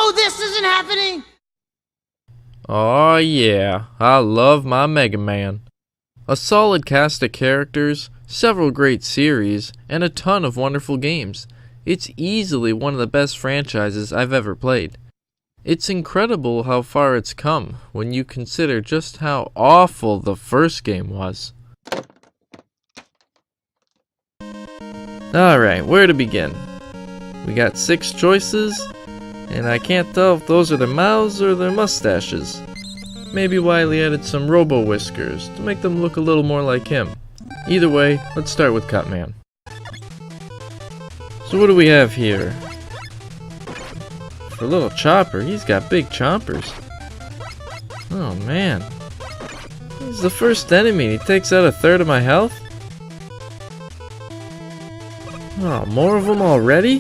No, this isn't happening! Aw yeah, I love my Mega Man. A solid cast of characters, several great series, and a ton of wonderful games. It's easily one of the best franchises I've ever played. It's incredible how far it's come when you consider just how awful the first game was. Alright, where to begin? We got 6 choices, and I can't tell if those are their mouths or their mustaches. Maybe Wily added some robo-whiskers to make them look a little more like him. Either way, let's start with Cutman. So what do we have here? For little Chopper, he's got big chompers. Oh man. He's the first enemy and he takes out 1/3 of my health? Oh, more of them already?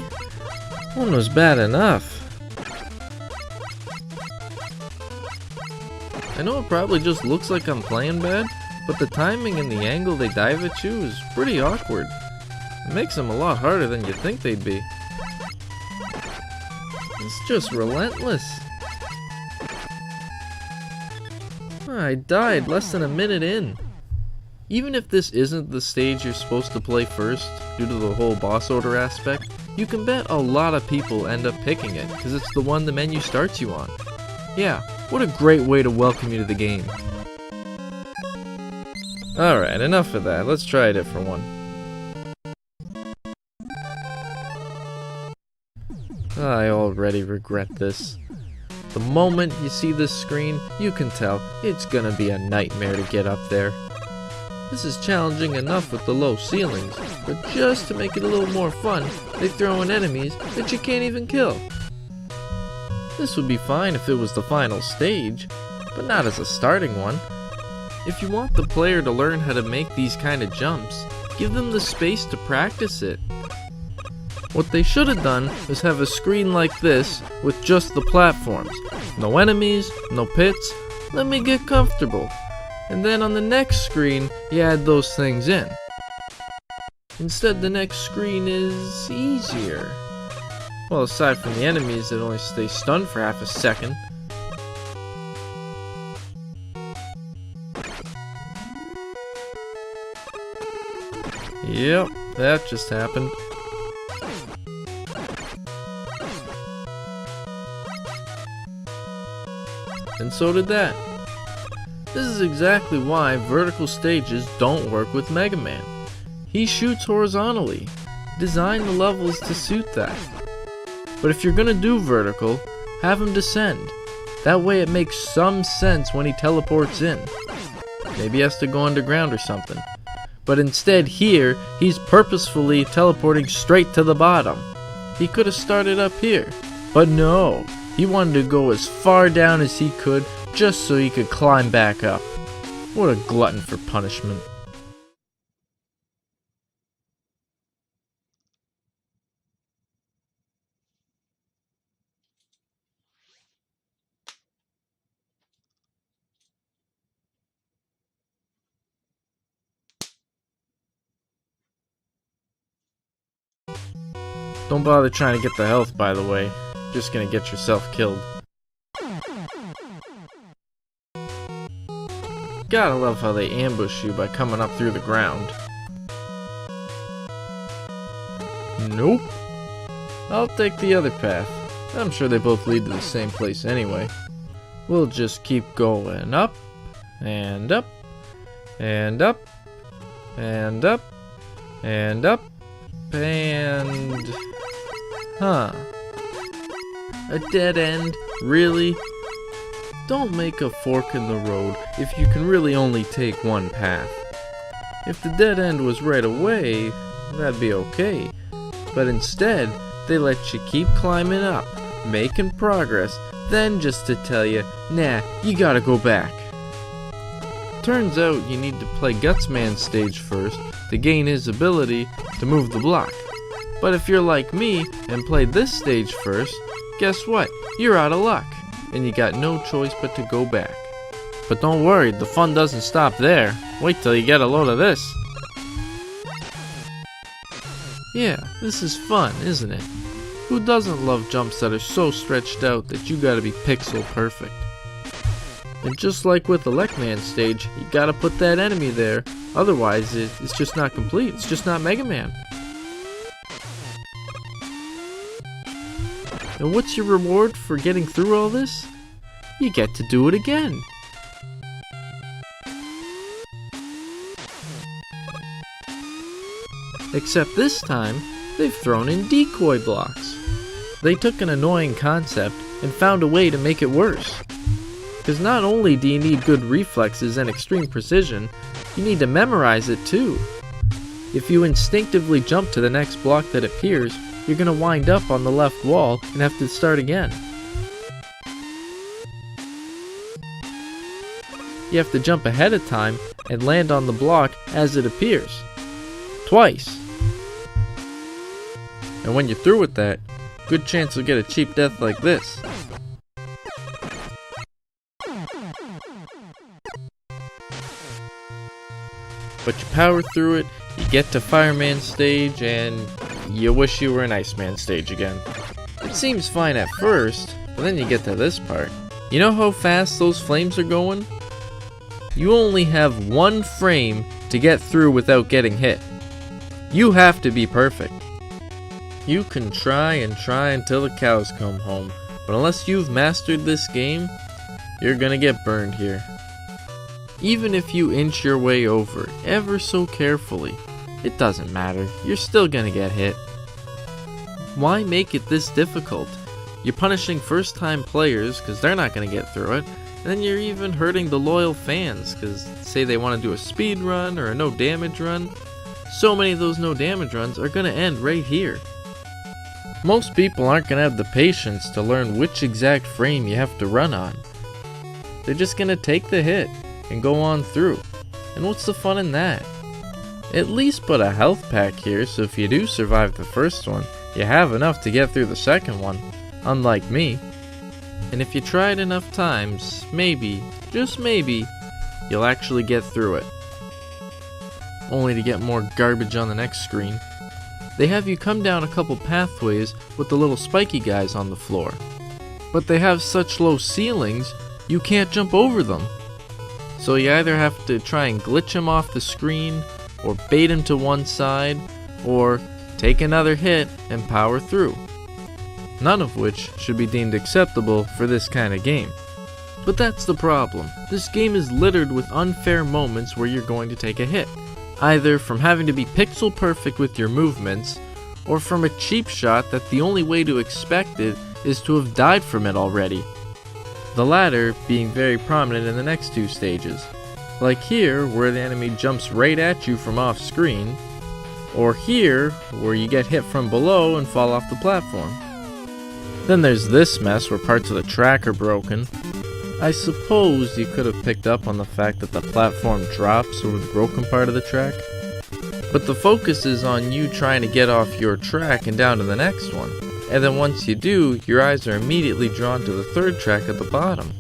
One was bad enough. I know it probably just looks like I'm playing bad, but the timing and the angle they dive at you is pretty awkward. It makes them a lot harder than you'd think they'd be. It's just relentless. I died less than a minute in. Even if this isn't the stage you're supposed to play first, due to the whole boss order aspect, you can bet a lot of people end up picking it, because it's the one the menu starts you on. Yeah, what a great way to welcome you to the game. Alright, enough of that, let's try a different one. I already regret this. The moment you see this screen, you can tell it's gonna be a nightmare to get up there. This is challenging enough with the low ceilings, but just to make it a little more fun, they throw in enemies that you can't even kill. This would be fine if it was the final stage, but not as a starting one. If you want the player to learn how to make these kind of jumps, give them the space to practice it. What they should have done is have a screen like this with just the platforms. No enemies, no pits, let me get comfortable. And then on the next screen, you add those things in. Instead, the next screen is easier. Well, aside from the enemies that only stay stunned for half a second. Yep, that just happened. And so did that. This is exactly why vertical stages don't work with Mega Man. He shoots horizontally. Design the levels to suit that. But if you're gonna do vertical, have him descend. That way it makes some sense when he teleports in. Maybe he has to go underground or something. But instead here, he's purposefully teleporting straight to the bottom. He could have started up here. But no, he wanted to go as far down as he could just so he could climb back up. What a glutton for punishment. Don't bother trying to get the health, by the way. Just gonna get yourself killed. Gotta love how they ambush you by coming up through the ground. Nope. I'll take the other path. I'm sure they both lead to the same place anyway. We'll just keep going up, and up, and up, and up, and up, and... Huh. A dead end? Really? Don't make a fork in the road if you can really only take one path. If the dead end was right away, that'd be okay. But instead, they let you keep climbing up, making progress, then just to tell you, nah, you gotta go back. Turns out you need to play Gutsman's stage first to gain his ability to move the block. But if you're like me and played this stage first, guess what? You're out of luck, and you got no choice but to go back. But don't worry, the fun doesn't stop there. Wait till you get a load of this. Yeah, this is fun, isn't it? Who doesn't love jumps that are so stretched out that you gotta be pixel perfect? And just like with the Lek-Man stage, you gotta put that enemy there, otherwise it's just not complete, it's just not Mega Man. And what's your reward for getting through all this? You get to do it again. Except this time, they've thrown in decoy blocks. They took an annoying concept and found a way to make it worse. Because not only do you need good reflexes and extreme precision, you need to memorize it too. If you instinctively jump to the next block that appears, you're going to wind up on the left wall and have to start again. You have to jump ahead of time and land on the block as it appears. Twice. And when you're through with that, good chance you'll get a cheap death like this. But you power through it, you get to Fireman stage, and you wish you were in Iceman stage again. It seems fine at first, but then you get to this part. You know how fast those flames are going? You only have one frame to get through without getting hit. You have to be perfect. You can try and try until the cows come home, but unless you've mastered this game, you're gonna get burned here. Even if you inch your way over ever so carefully, it doesn't matter, you're still gonna get hit. Why make it this difficult? You're punishing first time players because they're not gonna get through it, and then you're even hurting the loyal fans because say they want to do a speed run or a no damage run. So many of those no damage runs are gonna end right here. Most people aren't going to have the patience to learn which exact frame you have to run on. They're just going to take the hit and go on through. And what's the fun in that? At least put a health pack here so if you do survive the first one, you have enough to get through the second one, unlike me. And if you try it enough times, maybe, just maybe, you'll actually get through it. Only to get more garbage on the next screen. They have you come down a couple pathways with the little spiky guys on the floor. But they have such low ceilings, you can't jump over them. So you either have to try and glitch him off the screen, or bait him to one side, or take another hit and power through. None of which should be deemed acceptable for this kind of game. But that's the problem. This game is littered with unfair moments where you're going to take a hit. Either from having to be pixel perfect with your movements, or from a cheap shot that the only way to expect it is to have died from it already. The latter being very prominent in the next two stages. Like here, where the enemy jumps right at you from off screen, or here, where you get hit from below and fall off the platform. Then there's this mess where parts of the track are broken. I suppose you could have picked up on the fact that the platform drops over the broken part of the track. But the focus is on you trying to get off your track and down to the next one. And then once you do, your eyes are immediately drawn to the third track at the bottom.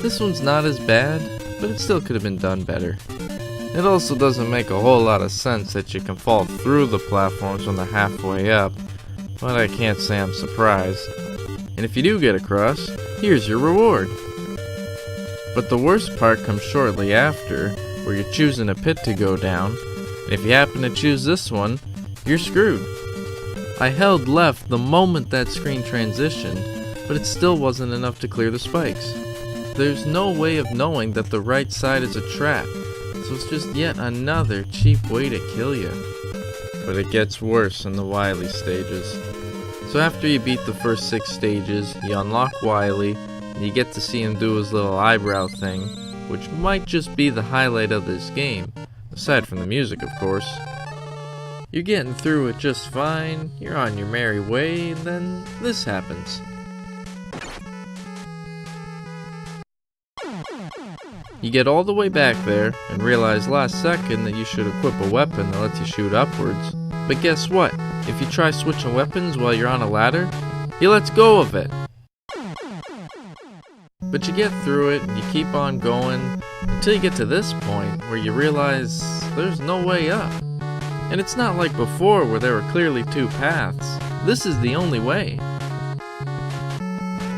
This one's not as bad, but it still could have been done better. It also doesn't make a whole lot of sense that you can fall through the platforms when they're halfway up, but I can't say I'm surprised. And if you do get across, here's your reward. But the worst part comes shortly after, where you're choosing a pit to go down, and if you happen to choose this one, you're screwed. I held left the moment that screen transitioned, but it still wasn't enough to clear the spikes. There's no way of knowing that the right side is a trap, so it's just yet another cheap way to kill you. But it gets worse in the Wily stages. So after you beat the first 6 stages, you unlock Wily, and you get to see him do his little eyebrow thing, which might just be the highlight of this game, aside from the music of course. You're getting through it just fine, you're on your merry way, and then this happens. You get all the way back there, and realize last second that you should equip a weapon that lets you shoot upwards. But guess what? If you try switching weapons while you're on a ladder, he lets go of it. But you get through it, and you keep on going, until you get to this point, where you realize there's no way up. And it's not like before, where there were clearly 2 paths. This is the only way.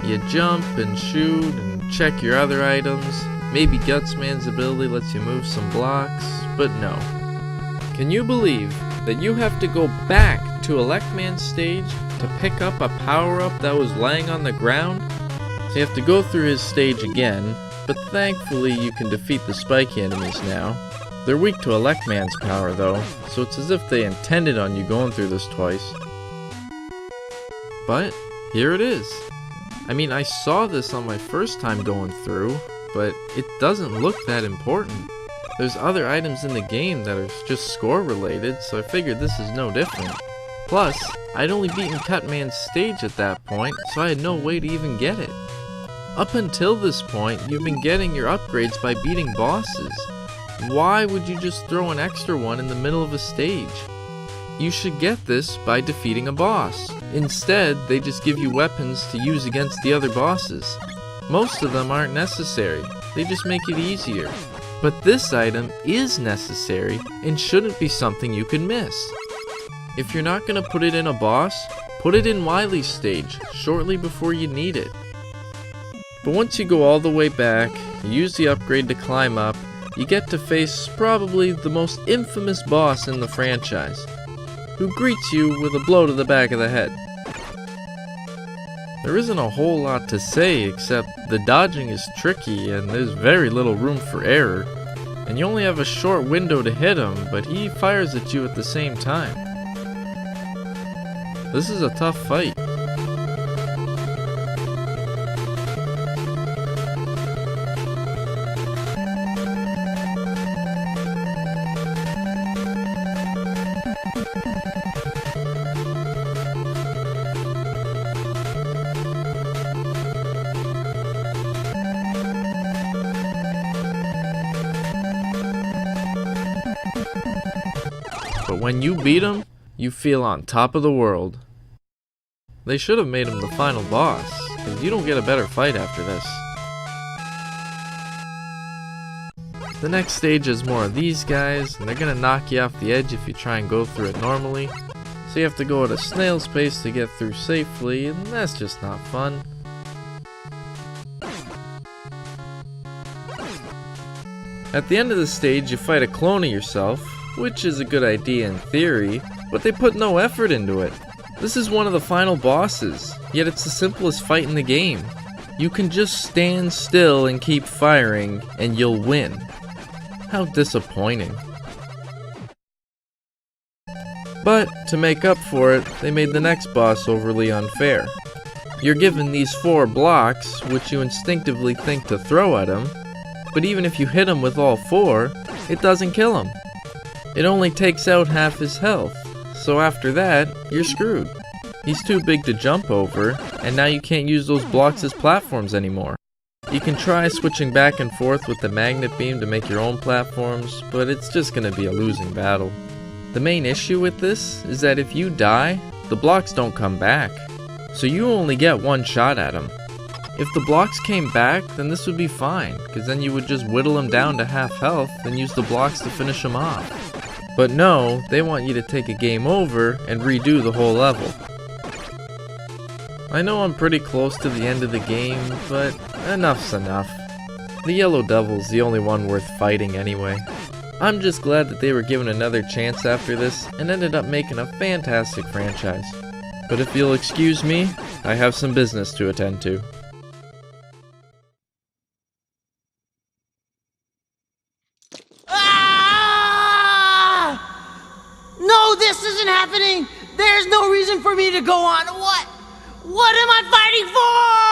You jump and shoot and check your other items. Maybe Gutsman's ability lets you move some blocks, but no. Can you believe that you have to go back to Electman's stage to pick up a power-up that was laying on the ground? So you have to go through his stage again, but thankfully you can defeat the spiky enemies now. They're weak to Electman's power though, so it's as if they intended on you going through this twice. But here it is. I mean, I saw this on my first time going through, but it doesn't look that important. There's other items in the game that are just score related, so I figured this is no different. Plus, I'd only beaten Cutman's stage at that point, so I had no way to even get it. Up until this point, you've been getting your upgrades by beating bosses. Why would you just throw an extra one in the middle of a stage? You should get this by defeating a boss. Instead, they just give you weapons to use against the other bosses. Most of them aren't necessary, they just make it easier. But this item is necessary and shouldn't be something you can miss. If you're not going to put it in a boss, put it in Wily's stage shortly before you need it. But once you go all the way back, you use the upgrade to climb up, you get to face probably the most infamous boss in the franchise, who greets you with a blow to the back of the head. There isn't a whole lot to say except the dodging is tricky and there's very little room for error, and you only have a short window to hit him, but he fires at you at the same time. This is a tough fight. But when you beat him, you feel on top of the world. They should have made him the final boss, because you don't get a better fight after this. The next stage is more of these guys, and they're gonna knock you off the edge if you try and go through it normally. So you have to go at a snail's pace to get through safely, and that's just not fun. At the end of the stage, you fight a clone of yourself, which is a good idea in theory, but they put no effort into it. This is one of the final bosses, yet it's the simplest fight in the game. You can just stand still and keep firing, and you'll win. How disappointing. But, to make up for it, they made the next boss overly unfair. You're given these 4 blocks, which you instinctively think to throw at him, but even if you hit him with all 4, it doesn't kill him. It only takes out half his health, so after that, you're screwed. He's too big to jump over, and now you can't use those blocks as platforms anymore. You can try switching back and forth with the magnet beam to make your own platforms, but it's just gonna be a losing battle. The main issue with this is that if you die, the blocks don't come back, so you only get one shot at him. If the blocks came back, then this would be fine, because then you would just whittle him down to half health and use the blocks to finish him off. But no, they want you to take a game over and redo the whole level. I know I'm pretty close to the end of the game, but enough's enough. The Yellow Devil's the only one worth fighting anyway. I'm just glad that they were given another chance after this and ended up making a fantastic franchise. But if you'll excuse me, I have some business to attend to. No, this isn't happening! There's no reason for me to go on. What am I fighting for?